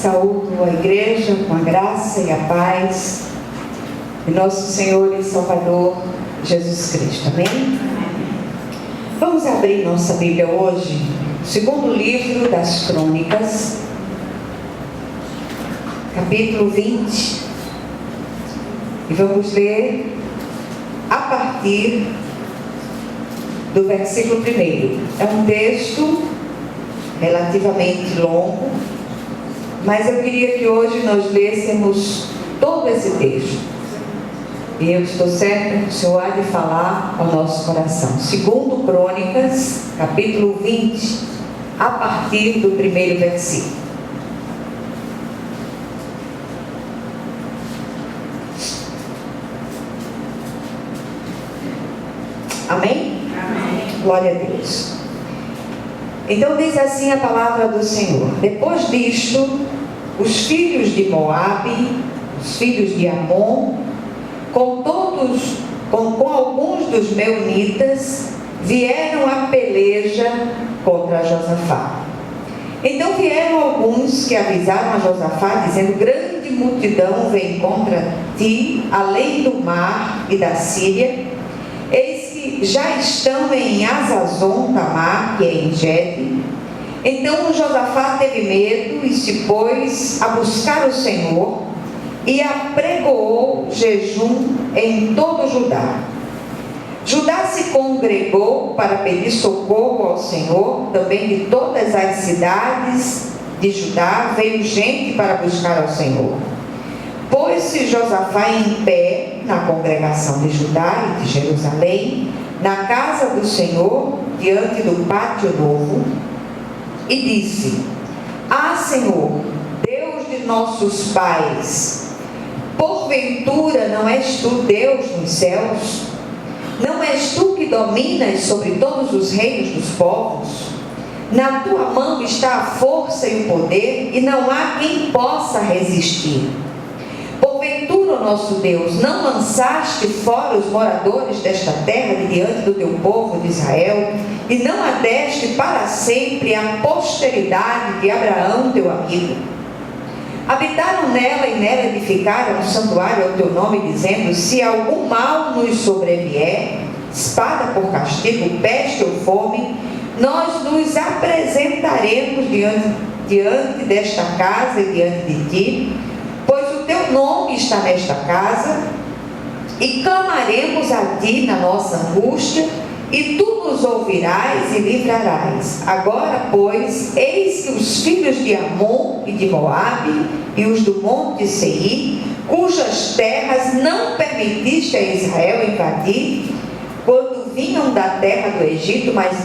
Saúdo a igreja com a graça e a paz de nosso Senhor e Salvador Jesus Cristo. Amém? Vamos abrir nossa Bíblia hoje, segundo livro das Crônicas, capítulo 20, e vamos ler a partir do versículo 1. É um texto relativamente longo, mas eu queria que hoje nós lêssemos todo esse texto. E eu estou certa que o Senhor há de falar ao nosso coração. Segundo Crônicas, capítulo 20, a partir do 1º versículo. Amém? Amém. Glória a Deus. Então diz assim a palavra do Senhor: depois disto, os filhos de Moabe, os filhos de Amon, com alguns dos meunitas, vieram à peleja contra Josafá. Então vieram alguns que avisaram a Josafá, dizendo: grande multidão vem contra ti, além do mar e da Síria. Eis que já estão em Hazazon Tamar, que é em Gede. Então Josafá teve medo e se pôs a buscar o Senhor e apregoou jejum em todo Judá. Judá se congregou para pedir socorro ao Senhor. Também de todas as cidades de Judá veio gente para buscar ao Senhor. Pôs-se Josafá em pé na congregação de Judá e de Jerusalém, na casa do Senhor, diante do pátio novo, e disse: Ah, Senhor, Deus de nossos pais, porventura não és tu Deus nos céus? Não és tu que dominas sobre todos os reinos dos povos? Na tua mão está a força e o poder, e não há quem possa resistir. Porventura, nosso Deus, não lançaste fora os moradores desta terra de diante do teu povo de Israel, e não a deste para sempre a posteridade de Abraão, teu amigo? Habitaram nela e nela edificaram um santuário ao teu nome, dizendo: se algum mal nos sobrevier, espada por castigo, peste ou fome, nós nos apresentaremos diante desta casa e diante de ti, pois o teu nome está nesta casa, e clamaremos a ti na nossa angústia, e tu nos ouvirás e livrarás. Agora, pois, eis que os filhos de Amon e de Moabe, e os do monte Seir, cujas terras não permitiste a Israel invadir, quando vinham da terra do Egito, mas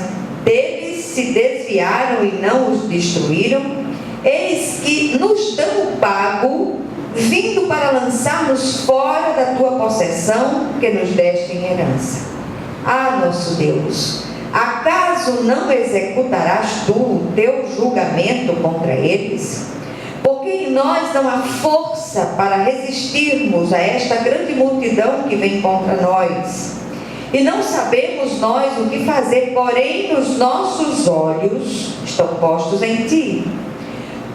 deles se desviaram e não os destruíram, eis que nos dão pago, vindo para lançar-nos fora da tua possessão, que nos deste em herança. Ah, nosso Deus, acaso não executarás tu o teu julgamento contra eles? Porque em nós não há força para resistirmos a esta grande multidão que vem contra nós. E não sabemos nós o que fazer, porém os nossos olhos estão postos em ti.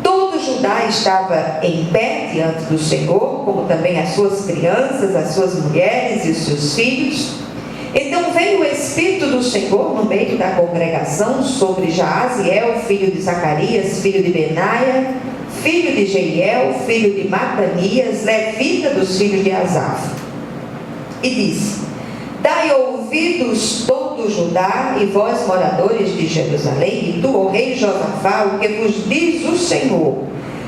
Todo Judá estava em pé diante do Senhor, como também as suas crianças, as suas mulheres e os seus filhos. Então veio o Espírito do Senhor no meio da congregação sobre Jaaziel, filho de Zacarias, filho de Benaia, filho de Jeiel, filho de Matanias, levita dos filhos de Asaf. E disse: dai ouvidos todo Judá e vós moradores de Jerusalém, e tu, ó rei Josafá, o que vos diz o Senhor: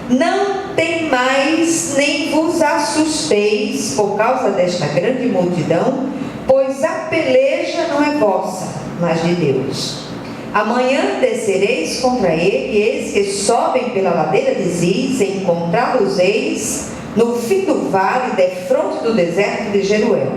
não temais nem vos assusteis por causa desta grande multidão, pois a peleja não é vossa, mas de Deus. Amanhã descereis contra ele, e eis que sobem pela ladeira de Ziz, e encontrá-los-eis no fim do vale, defronte do deserto de Jeruel.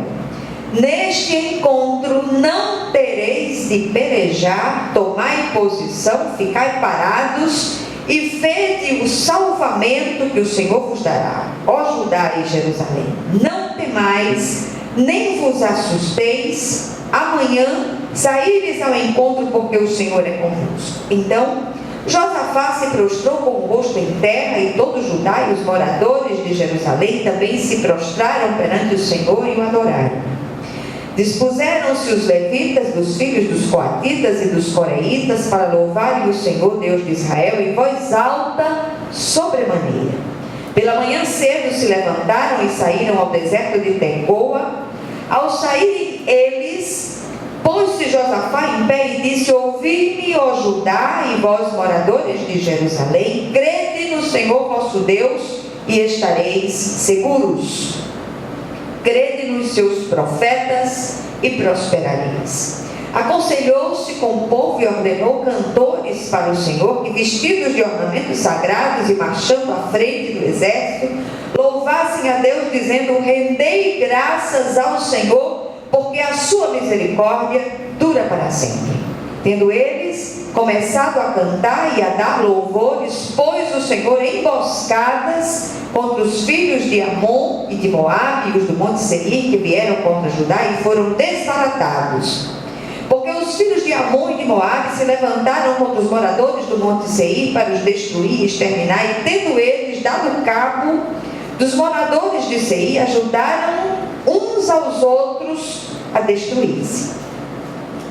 Neste encontro não tereis de pelejar, tomai posição, ficai parados, e vede o salvamento que o Senhor vos dará, ó Judá e Jerusalém. Não temais, nem vos assusteis, amanhã saíres ao encontro, porque o Senhor é convosco. Então Josafá se prostrou com o rosto em terra, e todo Judá e os moradores de Jerusalém também se prostraram perante o Senhor e o adoraram. Dispuseram-se os levitas dos filhos dos coatitas e dos coreitas para louvarem o Senhor Deus de Israel em voz alta sobremaneira. Pela manhã cedo se levantaram e saíram ao deserto de Tecoa. Ao saírem eles, pôs-se Josafá em pé e disse: ouvi-me, ó Judá, e vós moradores de Jerusalém, crede no Senhor vosso Deus e estareis seguros. Crede nos seus profetas e prosperareis. Aconselhou-se com o povo e ordenou cantores para o Senhor, que vestidos de ornamentos sagrados e marchando à frente do exército, louvassem a Deus, dizendo: rendei graças ao Senhor, porque a sua misericórdia dura para sempre. Tendo eles começado a cantar e a dar louvores, pôs o Senhor emboscadas contra os filhos de Amon e de Moabe e os do monte Seir, que vieram contra Judá e foram desbaratados. Porque os filhos de Amon e de Moabe se levantaram contra os moradores do monte Seir para os destruir e exterminar, e tendo eles dado cabo dos moradores de Seir, ajudaram uns aos outros a destruir-se.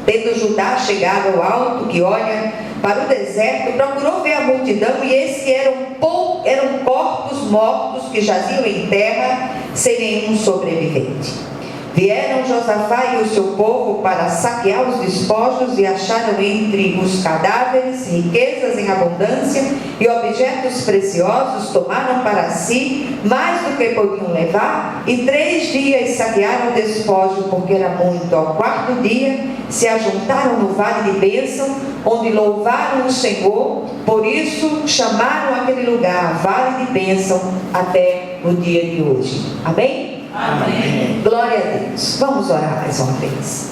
Tendo Judá chegado ao alto que olha para o deserto, procurou ver a multidão, e eis que eram corpos mortos que jaziam em terra, sem nenhum sobrevivente. Vieram Josafá e o seu povo para saquear os despojos, e acharam entre os cadáveres riquezas em abundância e objetos preciosos. Tomaram para si mais do que podiam levar, e 3 dias saquearam o despojo, porque era muito. Ao 4º dia se ajuntaram no vale de bênção, onde louvaram o Senhor. Por isso chamaram aquele lugar Vale de Bênção até o dia de hoje. Amém? Amém. Glória a Deus. Vamos orar mais uma vez.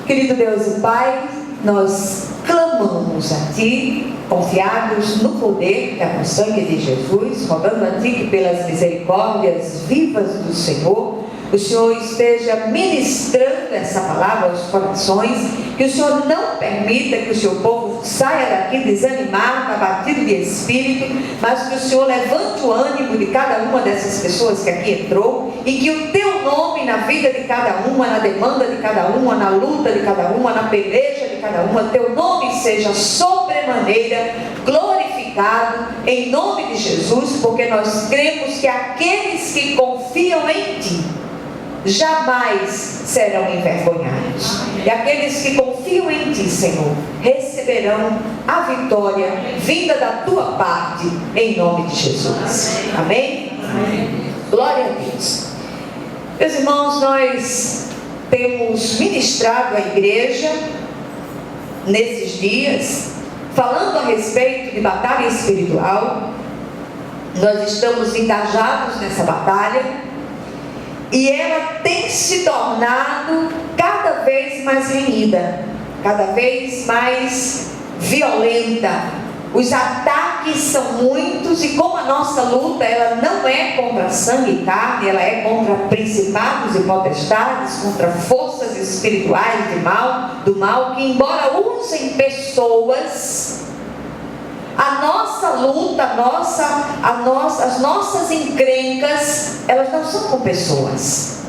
Querido Deus e Pai, nós clamamos a Ti, confiados no poder que há no sangue de Jesus, rogando a Ti que pelas misericórdias vivas do Senhor, o Senhor esteja ministrando essa palavra aos corações, que o Senhor não permita que o seu povo saia daqui desanimado, abatido de espírito, mas que o Senhor levante o ânimo de cada uma dessas pessoas que aqui entrou, e que o Teu nome na vida de cada uma, na demanda de cada uma, na luta de cada uma, na peleja de cada uma, Teu nome seja sobremaneira glorificado em nome de Jesus, porque nós cremos que aqueles que confiam em Ti jamais serão envergonhados. E aqueles que confiam em Ti, Senhor, receberão a vitória vinda da Tua parte, em nome de Jesus. Amém? Amém. Glória a Deus. Meus irmãos, nós temos ministrado a igreja nesses dias, falando a respeito de batalha espiritual. Nós estamos engajados nessa batalha, e ela tem se tornado cada vez mais renhida, cada vez mais violenta. Os ataques são muitos, e como a nossa luta ela não é contra sangue e carne, ela é contra principados e potestades, contra forças espirituais do mal, que embora usem pessoas, a nossa luta, as nossas encrencas, elas não são com pessoas.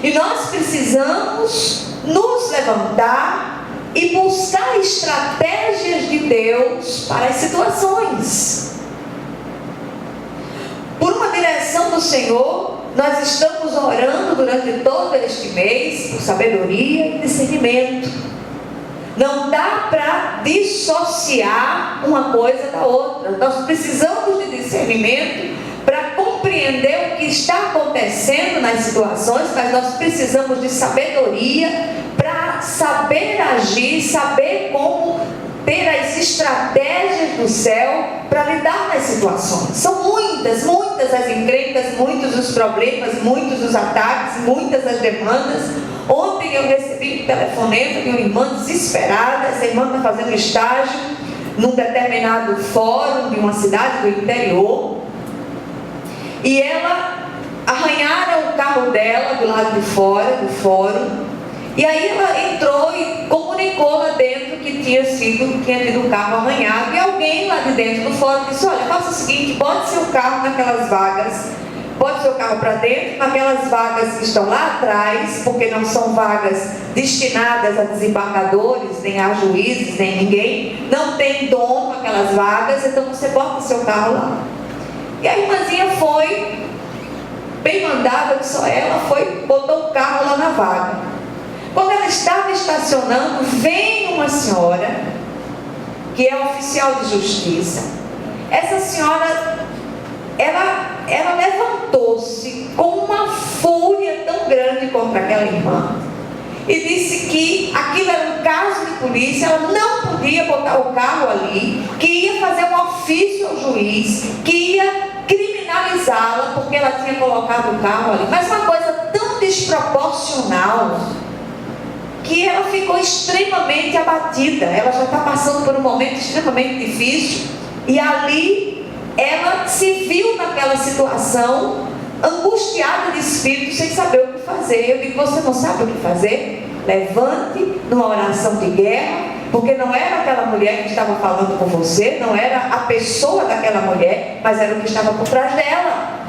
E nós precisamos nos levantar e buscar estratégias de Deus para as situações. Por uma direção do Senhor, nós estamos orando durante todo este mês por sabedoria e discernimento. Não dá para dissociar uma coisa da outra. Nós precisamos de discernimento para compreender o que está acontecendo nas situações, mas nós precisamos de sabedoria para saber agir, saber como ter as estratégias do céu para lidar nas situações. São muitas as encrencas, muitos os problemas, muitos os ataques, muitas as demandas. Ontem eu recebi um telefonema de uma irmã desesperada. Essa irmã está fazendo estágio num determinado fórum de uma cidade do interior, e ela arranharam o carro dela do lado de fora do fórum, e aí ela entrou e comunicou comunicou lá dentro que tinha tido um carro arranhado, e alguém lá de dentro do fórum disse: olha, faça o seguinte, bote seu carro naquelas vagas, bote seu carro para dentro, naquelas vagas que estão lá atrás, porque não são vagas destinadas a desembargadores, nem a juízes, nem ninguém, não tem dono aquelas vagas, então você bota seu carro lá. E a irmãzinha foi, bem mandada, que só ela foi, botou o carro lá na vaga. Quando ela estava estacionando, vem uma senhora, que é oficial de justiça. Essa senhora, ela levantou-se com uma fúria tão grande contra aquela irmã e disse que aquilo era um caso de polícia, ela não podia botar o carro ali, que ia fazer um ofício ao juiz, que ia criminalizá-la porque ela tinha colocado o carro ali. Mas uma coisa tão desproporcional que ela ficou extremamente abatida. Ela já está passando por um momento extremamente difícil, e ali ela se viu naquela situação, angustiada de espírito, sem saber o que fazer. Eu digo: você não sabe o que fazer? Levante numa oração de guerra, porque não era aquela mulher que estava falando com você, não era a pessoa daquela mulher, mas era o que estava por trás dela.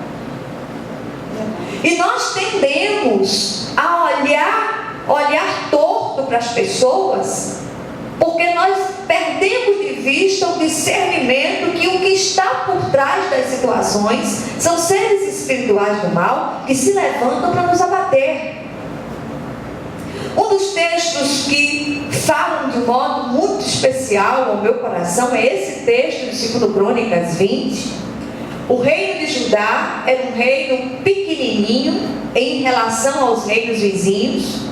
E nós tendemos a olhar torto para as pessoas, porque nós perdemos de vista o discernimento que o que está por trás das situações são seres espirituais do mal que se levantam para nos abater. Um dos textos que falam de um modo muito especial ao meu coração é esse texto de 2 Crônicas 20. O reino de Judá era um reino pequenininho em relação aos reinos vizinhos,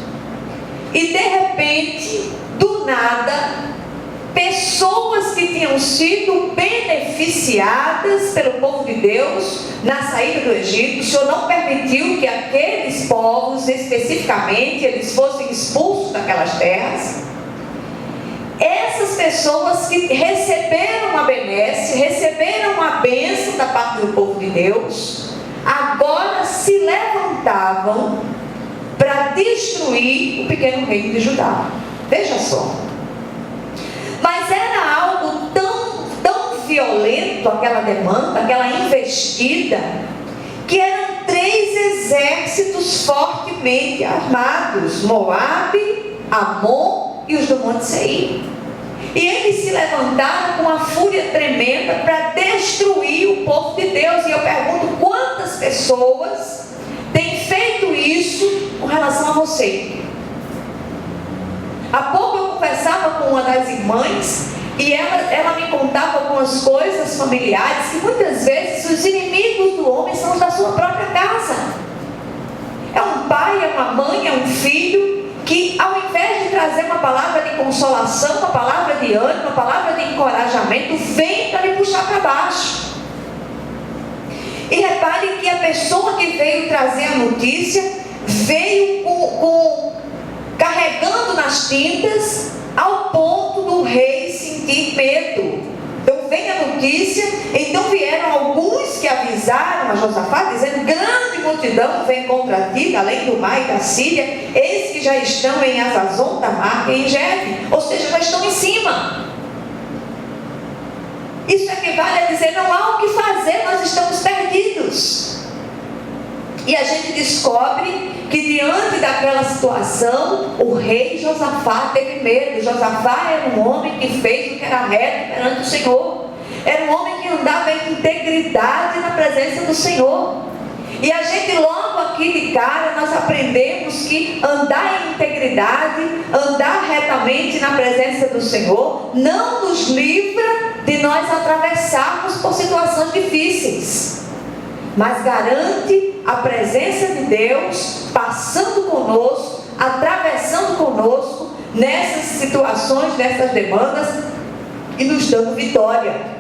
e de repente, do nada, pessoas que tinham sido beneficiadas pelo povo de Deus na saída do Egito, o Senhor não permitiu que aqueles povos especificamente eles fossem expulsos daquelas terras. Essas pessoas que receberam uma benesse, receberam uma bênção da parte do povo de Deus, agora se levantavam para destruir o pequeno reino de Judá. Veja só. Mas era algo tão violento, aquela demanda, aquela investida, que eram 3 exércitos fortemente armados: Moabe, Amon e os do Monte Seir. E eles se levantaram com uma fúria tremenda para destruir o povo de Deus. E eu pergunto: quantas pessoas têm feito isso com relação a você? Há pouco eu conversava com uma das irmãs e ela me contava algumas coisas familiares, que muitas vezes os inimigos do homem são os da sua própria casa. É um pai, é uma mãe, é um filho que, ao invés de trazer uma palavra de consolação, uma palavra de ânimo, uma palavra de encorajamento, vem para lhe puxar para baixo. E repare que a pessoa que veio trazer a notícia veio carregando nas tintas, ao ponto do rei sentir medo. Então vem a notícia, então vieram alguns que avisaram a Josafá, dizendo: grande multidão vem contra ti, além do mar e da Síria, eis que já estão em Azazon, Tamar e em Gebe, ou seja, já estão em cima. Isso equivale a dizer: não há o que fazer, nós estamos perdidos. E a gente descobre que diante daquela situação, o rei Josafá teve medo. Josafá era um homem que fez o que era reto perante o Senhor. Era um homem que andava em integridade na presença do Senhor. E a gente logo aqui de cara, nós aprendemos que andar em integridade, andar retamente na presença do Senhor, não nos livra de nós atravessarmos por situações difíceis, mas garante a presença de Deus passando conosco, atravessando conosco nessas situações, nessas demandas e nos dando vitória.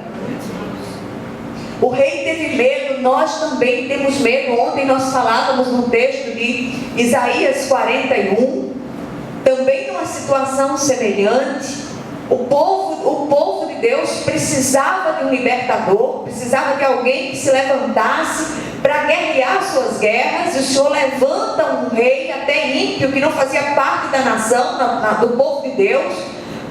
O rei teve medo, nós também temos medo. Ontem nós falávamos no texto de Isaías 41, também numa situação semelhante. O povo de Deus precisava de um libertador, precisava de alguém que se levantasse para guerrear suas guerras. E o Senhor levanta um rei até ímpio, que não fazia parte da nação, do povo de Deus,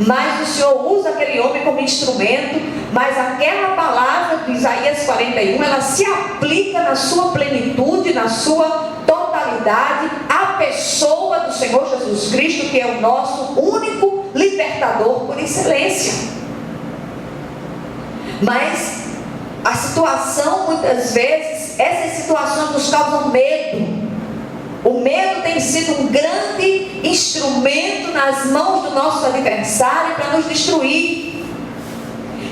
mas o Senhor usa aquele homem como instrumento. Mas aquela palavra de Isaías 41, ela se aplica na sua plenitude, na sua totalidade, à pessoa do Senhor Jesus Cristo, que é o nosso único libertador por excelência. Mas a situação, muitas vezes, essas situações nos causam medo. O medo tem sido um grande instrumento nas mãos do nosso adversário para nos destruir.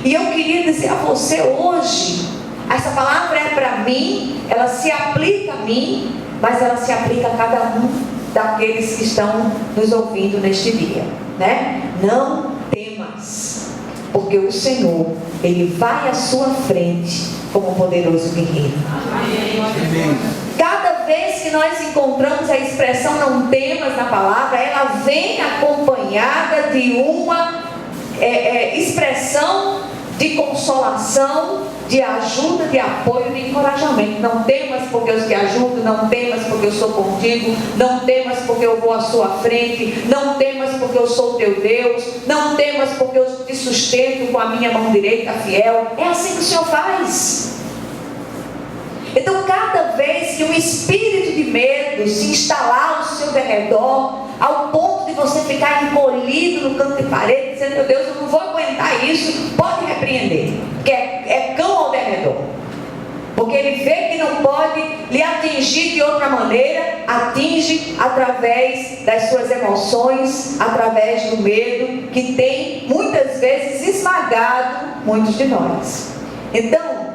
E eu queria dizer a você hoje, essa palavra é para mim, ela se aplica a mim, mas ela se aplica a cada um daqueles que estão nos ouvindo neste dia, né? Não temas, porque o Senhor, Ele vai à sua frente como um poderoso guerreiro. Amém. Cada vez que nós encontramos a expressão não temas na palavra, ela vem acompanhada de uma expressão de consolação, de ajuda, de apoio, de encorajamento. Não temas porque eu te ajudo, não temas porque eu sou contigo, não temas porque eu vou à sua frente, não temas porque eu sou teu Deus, não temas porque eu te sustento com a minha mão direita fiel. É assim que o Senhor faz. Então, cada vez que um espírito de medo se instalar ao seu derredor, ao ponto de você ficar encolhido no canto de parede, dizendo: meu Deus, eu não vou aguentar isso, pode repreender, porque é cão ao derredor, porque ele vê que não pode lhe atingir de outra maneira, atinge através das suas emoções, através do medo, que tem muitas vezes esmagado muitos de nós. Então,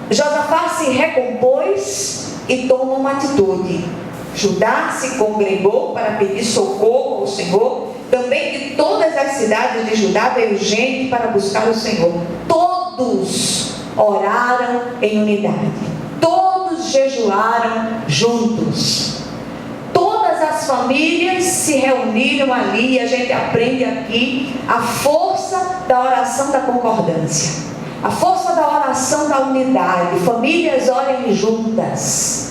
Josafá se recompôs e toma uma atitude. Judá se congregou para pedir socorro ao Senhor. Também de todas as cidades de Judá veio gente para buscar o Senhor. Todos oraram em unidade. Todos jejuaram juntos. Todas as famílias se reuniram ali. E a gente aprende aqui a força da oração da concordância. A força da oração da unidade. Famílias orem juntas.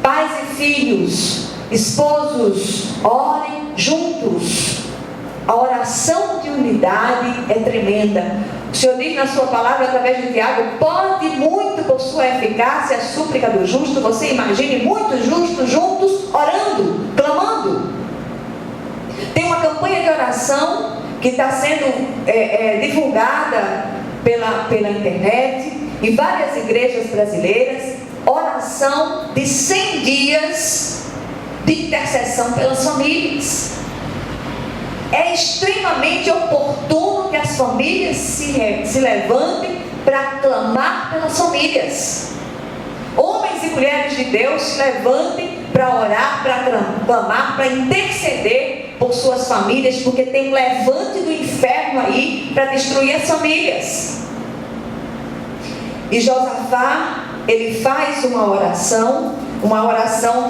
Pais e filhos, esposos, orem juntos. A oração de unidade é tremenda. O Senhor diz na sua palavra, através de Tiago: pode muito por sua eficácia a súplica do justo. Você imagine muitos justos juntos, orando, clamando. Tem uma campanha de oração que está sendo divulgada pela internet, em várias igrejas brasileiras. Oração de 100 dias de intercessão pelas famílias. É extremamente oportuno que as famílias se levantem para clamar pelas famílias. Homens e mulheres de Deus se levantem para orar, para clamar, para interceder por suas famílias, porque tem um levante do inferno aí para destruir as famílias. E Josafá, ele faz uma oração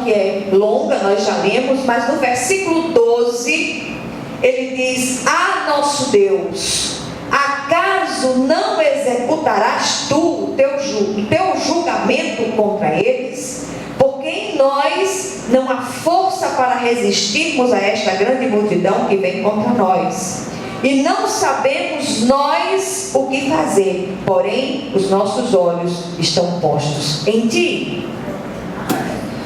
que é longa, nós já lemos, mas no versículo 12, ele diz: nosso Deus, acaso não executarás tu o teu julgamento contra eles? Porque em nós não há força para resistirmos a esta grande multidão que vem contra nós. E não sabemos nós o que fazer, porém os nossos olhos estão postos em ti.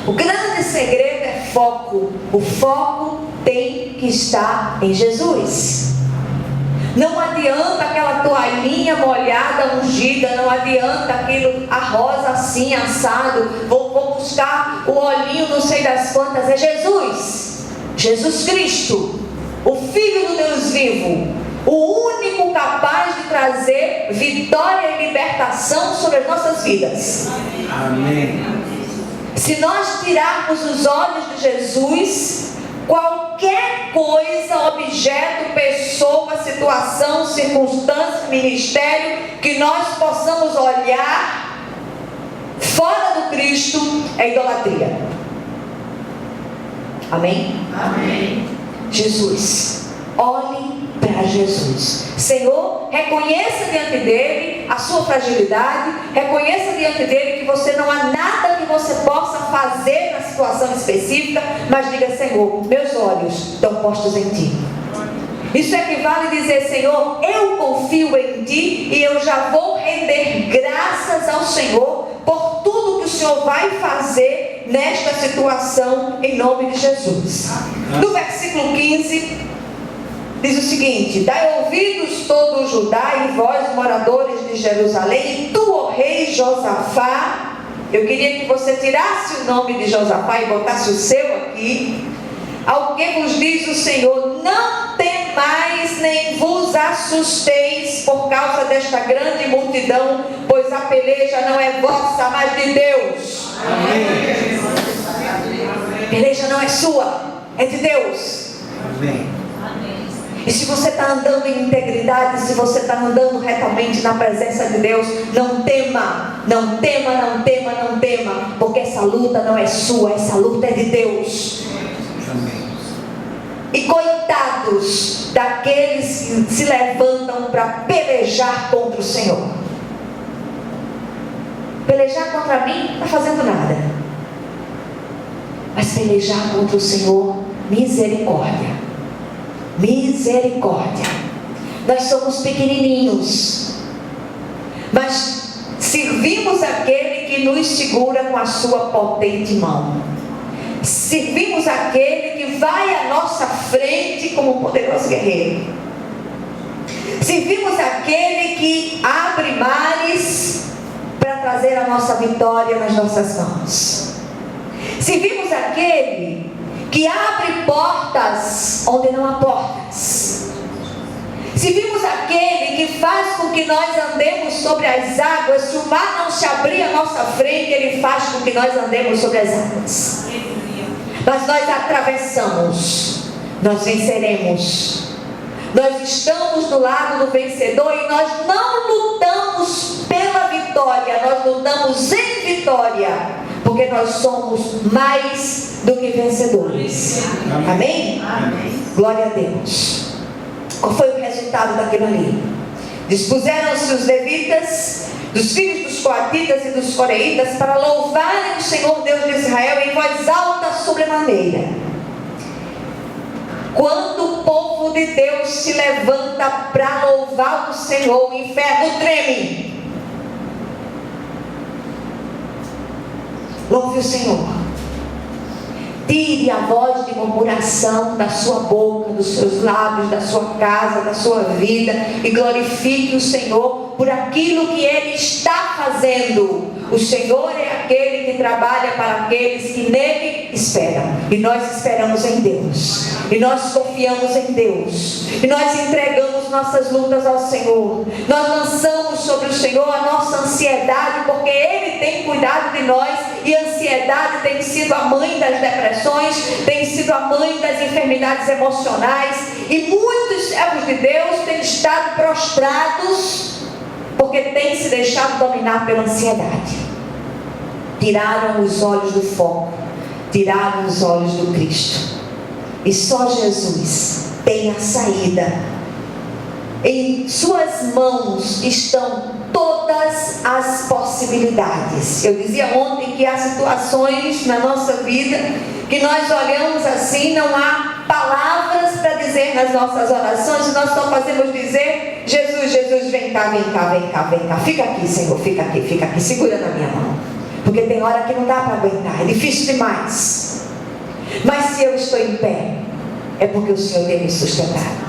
O grande segredo é foco. O foco tem que estar em Jesus. Não adianta aquela toalhinha molhada, ungida, não adianta aquilo, a rosa assim, assado, vou buscar o olhinho não sei das quantas. É Jesus, Jesus Cristo, o Filho do Deus vivo, o único capaz de trazer vitória e libertação sobre as nossas vidas. Amém. Se nós tirarmos os olhos de Jesus, qualquer coisa, objeto, pessoa, situação, circunstância, ministério que nós possamos olhar fora do Cristo é idolatria. Amém? Amém. Jesus. para Jesus. Senhor, reconheça diante dele a sua fragilidade, reconheça diante dele que você não há nada que você possa fazer na situação específica, mas diga: Senhor, meus olhos estão postos em ti. Isso equivale a dizer: Senhor, eu confio em ti e eu já vou render graças ao Senhor por tudo que o Senhor vai fazer nesta situação, em nome de Jesus. No versículo 15 diz o seguinte: dai ouvidos todo o Judá e vós, moradores de Jerusalém, e tu, ó rei Josafá. Eu queria que você tirasse o nome de Josafá e botasse o seu aqui. Ao que vos diz o Senhor: não temais nem vos assusteis por causa desta grande multidão, pois a peleja não é vossa, mas de Deus. Amém. A peleja não é sua, é de Deus. Amém. E se você está andando em integridade, se você está andando retamente na presença de Deus, não tema, não tema, não tema, não tema, porque essa luta não é sua, essa luta é de Deus. E coitados daqueles que se levantam para pelejar contra o Senhor. Pelejar contra mim não está fazendo nada, mas pelejar contra o Senhor, misericórdia. Misericórdia. Nós somos pequenininhos, mas servimos aquele que nos segura com a sua potente mão. Servimos aquele que vai à nossa frente como um poderoso guerreiro. Servimos aquele que abre mares para trazer a nossa vitória nas nossas mãos. Servimos aquele que abre portas onde não há portas. Se vimos aquele que faz com que nós andemos sobre as águas, se o mar não se abrir à nossa frente, ele faz com que nós andemos sobre as águas. Mas nós atravessamos, nós venceremos. Nós estamos do lado do vencedor e nós não lutamos pela vitória, nós lutamos em vitória. Porque nós somos mais do que vencedores. Amém? Amém? Glória a Deus. Qual foi o resultado daquilo ali? Dispuseram-se os levitas, dos filhos dos coatitas e dos coreitas, para louvarem o Senhor Deus de Israel em voz alta sobremaneira. Quando o povo de Deus se levanta para louvar o Senhor, o inferno treme. Louve o Senhor. Tire a voz de murmuração da sua boca, dos seus lábios, da sua casa, da sua vida, e glorifique o Senhor por aquilo que Ele está fazendo. O Senhor é aquele que trabalha para aqueles que nele esperam. E nós esperamos em Deus. E nós confiamos em Deus. E nós entregamos nossas lutas ao Senhor. Nós lançamos sobre o Senhor a nossa ansiedade, porque Ele tem cuidado de nós. E a ansiedade tem sido a mãe das depressões, tem sido a mãe das enfermidades emocionais. E muitos servos de Deus têm estado prostrados porque têm se deixado dominar pela ansiedade. Tiraram os olhos do foco, tiraram os olhos do Cristo. E só Jesus tem a saída. Em suas mãos estão todas as possibilidades. Eu dizia ontem que há situações na nossa vida que nós olhamos assim, não há palavras para dizer nas nossas orações, e nós só fazemos dizer: Jesus, Jesus, vem cá, vem cá, vem cá, vem cá. Fica aqui, Senhor, fica aqui, segura na minha mão. Porque tem hora que não dá para aguentar, é difícil demais. Mas se eu estou em pé, é porque o Senhor tem me sustentado.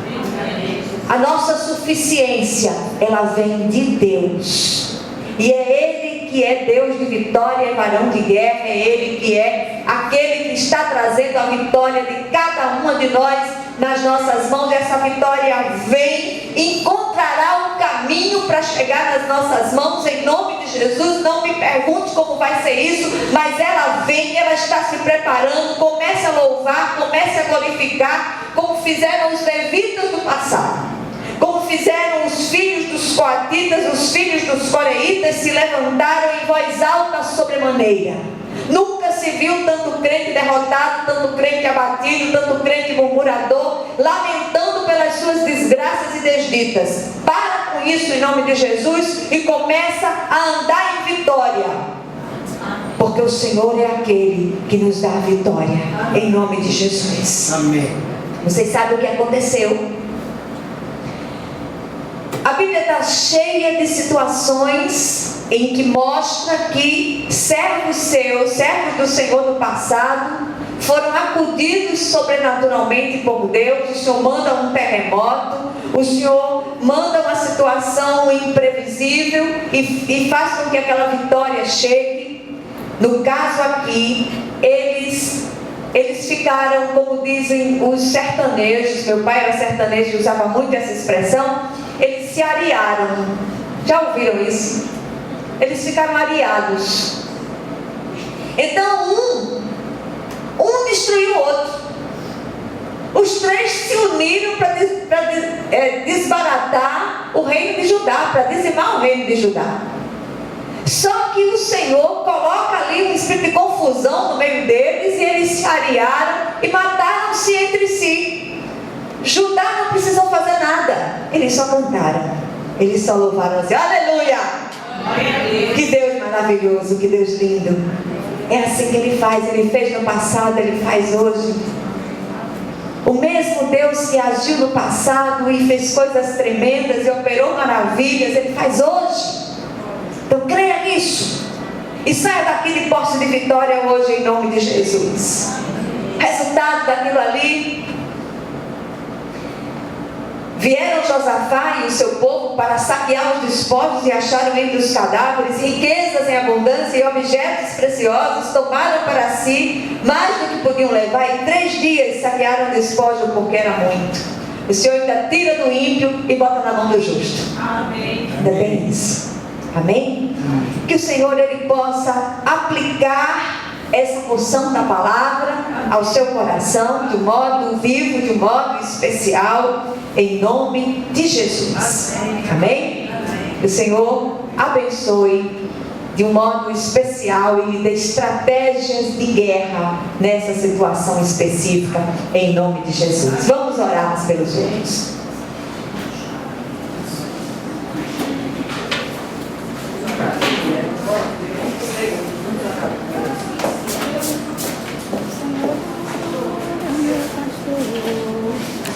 A nossa suficiência, ela vem de Deus. E é Ele que é Deus de vitória, é varão de guerra. É Ele que é aquele que está trazendo a vitória de cada uma de nós nas nossas mãos. Essa vitória vem, encontrará um caminho para chegar nas nossas mãos, em nome de Jesus. Não me pergunte como vai ser isso, mas ela vem, ela está se preparando. Comece a louvar, comece a glorificar, como fizeram os levitas do passado, como fizeram os filhos dos coatitas, os filhos dos coreitas, se levantaram em voz alta sobremaneira. Nunca se viu tanto crente derrotado, tanto crente abatido, tanto crente murmurador, lamentando pelas suas desgraças e desditas. Para com isso em nome de Jesus e começa a andar em vitória. Porque o Senhor é aquele que nos dá a vitória. Em nome de Jesus. Amém. Vocês sabem o que aconteceu? A Bíblia está cheia de situações em que mostra que servos seus, servos do Senhor do passado, foram acudidos sobrenaturalmente por Deus. O Senhor manda um terremoto, o Senhor manda uma situação imprevisível e faz com que aquela vitória chegue. No caso aqui, eles ficaram, como dizem os sertanejos, meu pai era sertanejo e usava muito essa expressão, eles se arearam. Já ouviram isso? Eles ficaram areados. Então um destruiu o outro. Os três se uniram para desbaratar o reino de Judá, para dizimar o reino de Judá. Só que o Senhor coloca ali um espírito de confusão no meio deles, e eles se arearam e mataram-se entre si. Judá não precisou fazer nada, eles só cantaram, eles só louvaram assim, aleluia! Que Deus maravilhoso, que Deus lindo. É assim que Ele faz, Ele fez no passado, Ele faz hoje. O mesmo Deus que agiu no passado e fez coisas tremendas e operou maravilhas, Ele faz hoje. Então creia nisso e saia daqui de posse de vitória hoje em nome de Jesus. Resultado daquilo ali: vieram Josafá e o seu povo para saquear os despojos e acharam entre os cadáveres riquezas em abundância e objetos preciosos. Tomaram para si mais do que podiam levar, e 3 dias saquearam o despojo porque era muito. O Senhor ainda tira do ímpio e bota na mão do justo. Amém. Ainda tem isso. Amém? Que o Senhor Ele possa aplicar essa porção da palavra ao seu coração de um modo vivo, de um modo especial, em nome de Jesus. Amém? Que o Senhor abençoe de um modo especial e lhe dê estratégias de guerra nessa situação específica, em nome de Jesus. Vamos orar uns pelos outros.